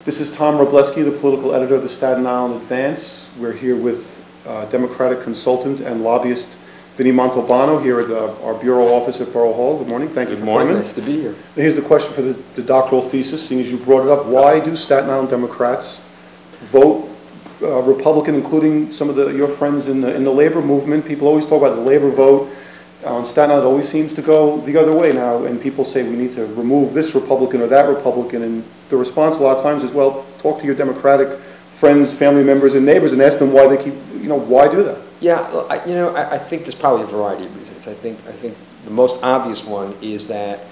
This is Tom Wrobleski, the political editor of the Staten Island Advance. We're here with Democratic consultant and lobbyist Vinny Montalbano here at our bureau office at Borough Hall. Good morning. Thank you for coming. Good morning. Nice to be here. Here's the question for the doctoral thesis, seeing as you brought it up. Why do Staten Island Democrats vote Republican, including some of your friends in the labor movement? People always talk about the labor vote. On Staten Island, it always seems to go the other way now, and people say we need to remove this Republican or that Republican, and the response a lot of times is, well, talk to your Democratic friends, family members, and neighbors and ask them why they keep, why do that? Yeah, I think there's probably a variety of reasons. I think the most obvious one is that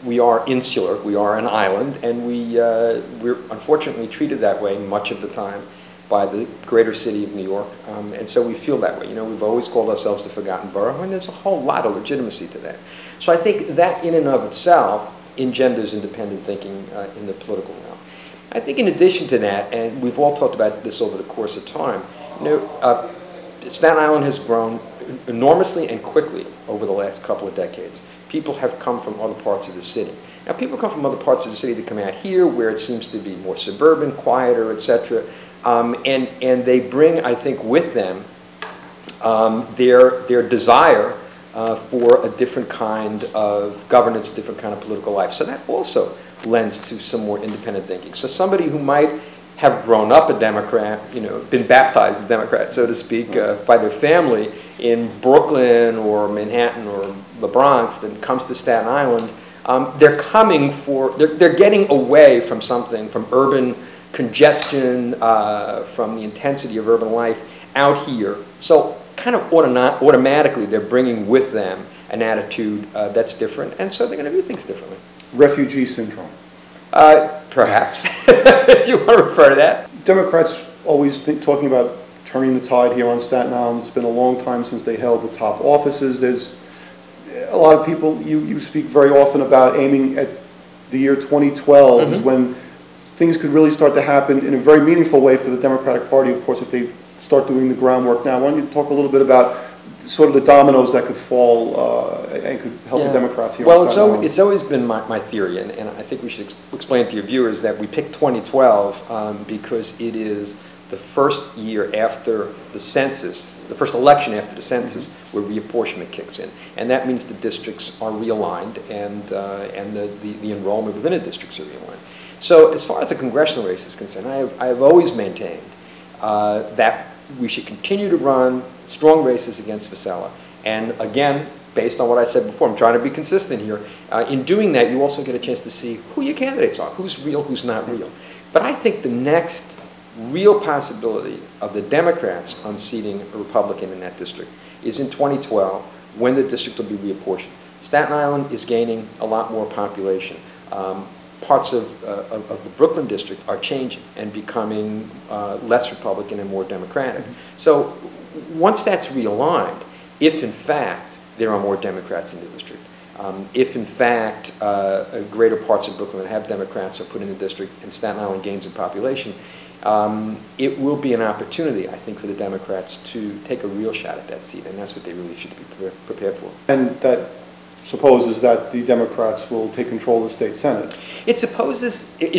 we are insular, we are an island, and we're unfortunately treated that way much of the time by the greater city of New York, and so we feel that way. We've always called ourselves the forgotten borough, and there's a whole lot of legitimacy to that. So I think that in and of itself engenders independent thinking in the political realm. I think in addition to that, and we've all talked about this over the course of time, Staten Island has grown enormously and quickly over the last couple of decades. People have come from other parts of the city. Now, people come from other parts of the city to come out here where it seems to be more suburban, quieter, etc. And they bring, I think, with them their desire for a different kind of governance, different kind of political life. So that also lends to some more independent thinking. So somebody who might have grown up a Democrat, been baptized a Democrat, so to speak, by their family in Brooklyn or Manhattan or the Bronx, that comes to Staten Island, they're getting away from something, from urban congestion, from the intensity of urban life out here. So kind of automatically they're bringing with them an attitude that's different, and so they're going to do things differently. Refugee syndrome. Perhaps, if you want to refer to that. Democrats always talking about turning the tide here on Staten Island. It's been a long time since they held the top offices. There's a lot of people, you speak very often about aiming at the year 2012 is when things could really start to happen in a very meaningful way for the Democratic Party, of course, if they start doing the groundwork now. Why don't you talk a little bit about sort of the dominoes that could fall and could help the Democrats here? Well, it's always been my theory, and I think we should explain to your viewers that we picked 2012 because it is the first year after the census, the first election after the census, where reapportionment kicks in. And that means the districts are realigned and the enrollment within the districts are realigned. So as far as the congressional race is concerned, I have always maintained that we should continue to run strong races against Vasella. And again, based on what I said before, I'm trying to be consistent here. In doing that, you also get a chance to see who your candidates are, who's real, who's not real. But I think the next real possibility of the Democrats unseating a Republican in that district is in 2012, when the district will be reapportioned. Staten Island is gaining a lot more population. Parts of the Brooklyn district are changing and becoming less Republican and more Democratic. So once that's realigned, if in fact there are more Democrats in the district, if in fact greater parts of Brooklyn that have Democrats are put in the district and Staten Island gains in population, it will be an opportunity, I think, for the Democrats to take a real shot at that seat, and that's what they really should be prepared for. And that supposes that the Democrats will take control of the state Senate. It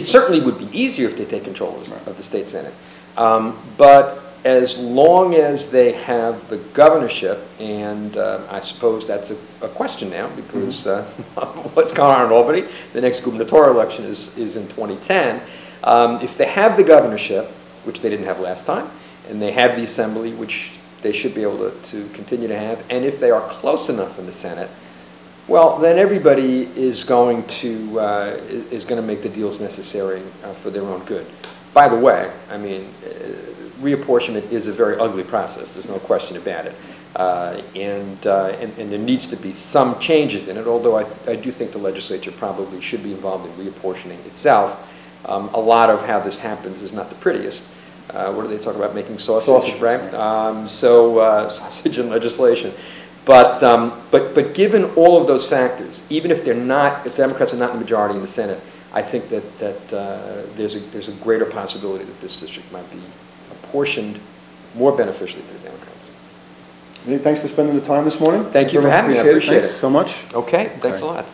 certainly would be easier if they take control of the state Senate. But as long as they have the governorship, and I suppose that's a question now because what's going on in Albany, the next gubernatorial election is in 2010. If they have the governorship, which they didn't have last time, and they have the assembly, which they should be able to continue to have, and if they are close enough in the Senate, well, then everybody is going to make the deals necessary for their own good. By the way, I mean, reapportionment is a very ugly process. There's no question about it, and there needs to be some changes in it. Although I do think the legislature probably should be involved in reapportioning itself. A lot of how this happens is not the prettiest. What do they talk about? Making sausage, right? Sausage and legislation. But given all of those factors, even if Democrats are not in the majority in the Senate, I think that there's a greater possibility that this district might be apportioned more beneficially to the Democrats. Vinny, thanks for spending the time this morning. Thank you for having me. I appreciate it so much. Okay, thanks a lot.